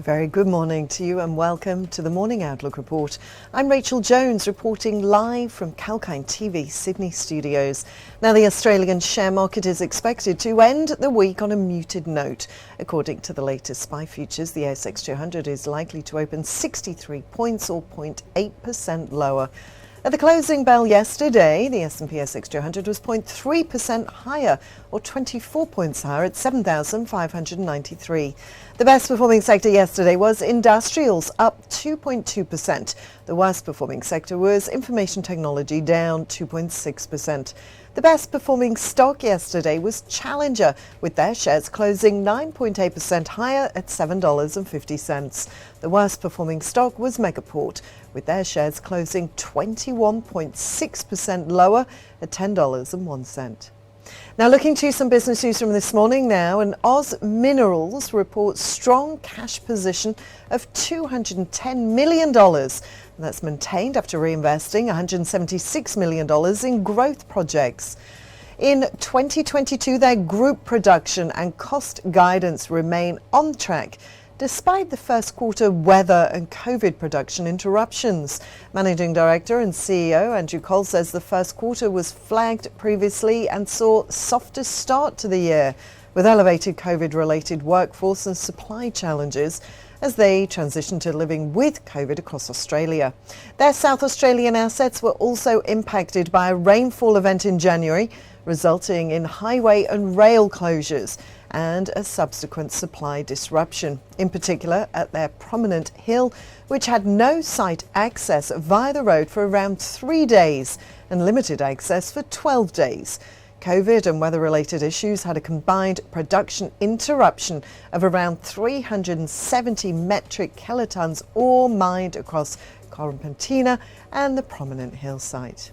A very good morning to you and welcome to the Morning Outlook Report. I'm Rachel Jones reporting live from Kalkine TV Sydney studios. Now the Australian share market is expected to end the week on a muted note. According to the latest SPI futures, the ASX 200 is likely to open 63 points or 0.8% lower. At the closing bell yesterday, the S&P ASX 200 was 0.3% higher, or 24 points higher at 7,593. The best performing sector yesterday was industrials, up 2.2%. The worst performing sector was information technology, down 2.6%. The best performing stock yesterday was Challenger, with their shares closing 9.8% higher at $7.50. The worst performing stock was Megaport, with their shares closing 21.6% lower at $10.01. Now looking to some business news from this morning now, and Oz Minerals reports strong cash position of $210 million. And that's maintained after reinvesting $176 million in growth projects. In 2022, their group production and cost guidance remain on track, despite the first quarter weather and COVID production interruptions. Managing Director and CEO Andrew Cole says the first quarter was flagged previously and saw softer start to the year, with elevated COVID-related workforce and supply challenges as they transition to living with COVID across Australia. Their South Australian assets were also impacted by a rainfall event in January, resulting in highway and rail closures and a subsequent supply disruption, in particular at their Prominent Hill, which had no site access via the road for around 3 days and limited access for 12 days. COVID and weather-related issues had a combined production interruption of around 370 metric kilotons ore mined across Corumpintina and the Prominent Hill site.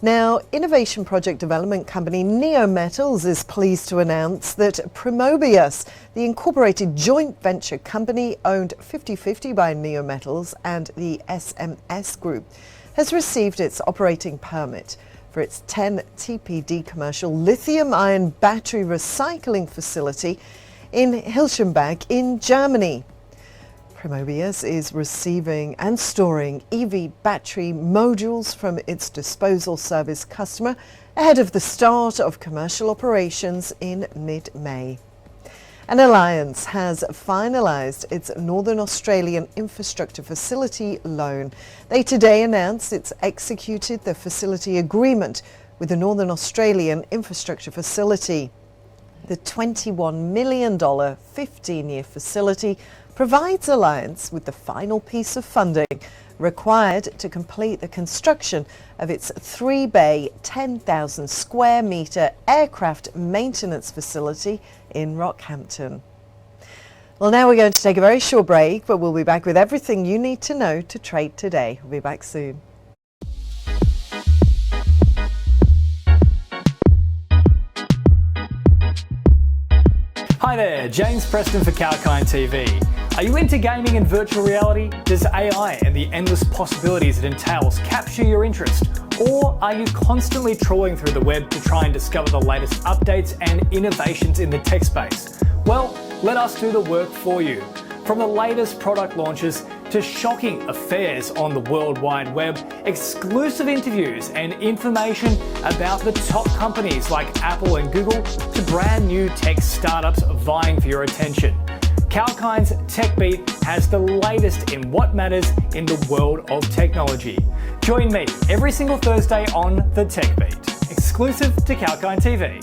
Now, innovation project development company Neometals is pleased to announce that Primobius, the incorporated joint venture company owned 50-50 by Neometals and the SMS Group, has received its operating permit for its 10 TPD commercial lithium-ion battery recycling facility in Hilschenbach in Germany. Primobius is receiving and storing EV battery modules from its disposal service customer ahead of the start of commercial operations in mid-May. An alliance has finalised its Northern Australian infrastructure facility loan. They today announced it's executed the facility agreement with the Northern Australian infrastructure facility. The $21 million 15-year facility provides Alliance with the final piece of funding required to complete the construction of its 3-bay, 10,000 square metre aircraft maintenance facility in Rockhampton. Well, now we're going to take a very short break, but we'll be back with everything you need to know to trade today. We'll be back soon. Hi there, James Preston for Kalkine TV. Are you into gaming and virtual reality? Does AI and the endless possibilities it entails capture your interest? Or are you constantly trawling through the web to try and discover the latest updates and innovations in the tech space? Well, let us do the work for you. From the latest product launches to shocking affairs on the World Wide Web, exclusive interviews and information about the top companies like Apple and Google to brand new tech startups vying for your attention. Kalkine's Tech Beat has the latest in what matters in the world of technology. Join me every single Thursday on the Tech Beat, exclusive to Kalkine TV.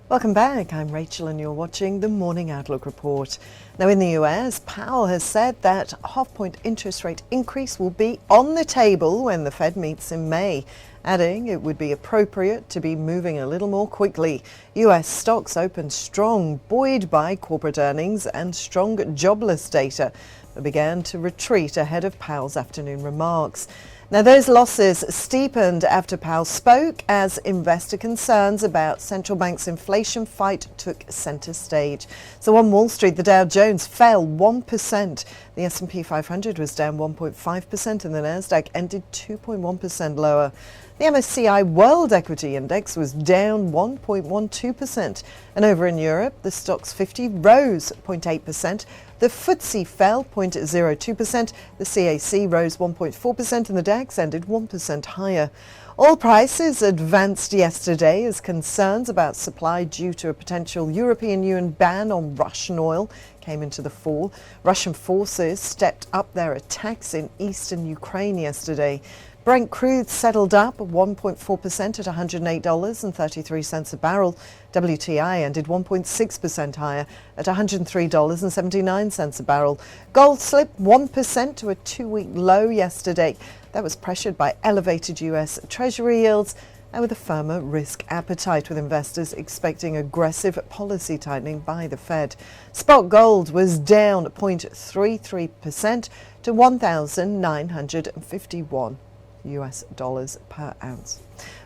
Welcome back. I'm Rachel and you're watching the Morning Outlook Report. Now in the US, Powell has said that half-point interest rate increase will be on the table when the Fed meets in May, adding it would be appropriate to be moving a little more quickly. US stocks opened strong, buoyed by corporate earnings and strong jobless data. but began to retreat ahead of Powell's afternoon remarks. Now, those losses steepened after Powell spoke as investor concerns about central bank's inflation fight took centre stage. So on Wall Street, the Dow Jones fell 1%. The S&P 500 was down 1.5% and the Nasdaq ended 2.1% lower. The MSCI World Equity Index was down 1.12%. And over in Europe, the Stoxx 50 rose 0.8%. The FTSE fell 0.02%. The CAC rose 1.4% and the DAX ended 1% higher. Oil prices advanced yesterday as concerns about supply due to a potential European Union ban on Russian oil came into the fore. Russian forces stepped up their attacks in eastern Ukraine yesterday. Brent crude settled up 1.4% at $108.33 a barrel. WTI ended 1.6% higher at $103.79 a barrel. Gold slipped 1% to a two-week low yesterday. That was pressured by elevated US Treasury yields and with a firmer risk appetite, with investors expecting aggressive policy tightening by the Fed. Spot gold was down 0.33% to $1,951 US dollars per ounce.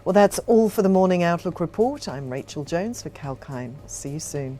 Well, that's all for the Morning Outlook report. I'm Rachel Jones for Kalkine. See you soon.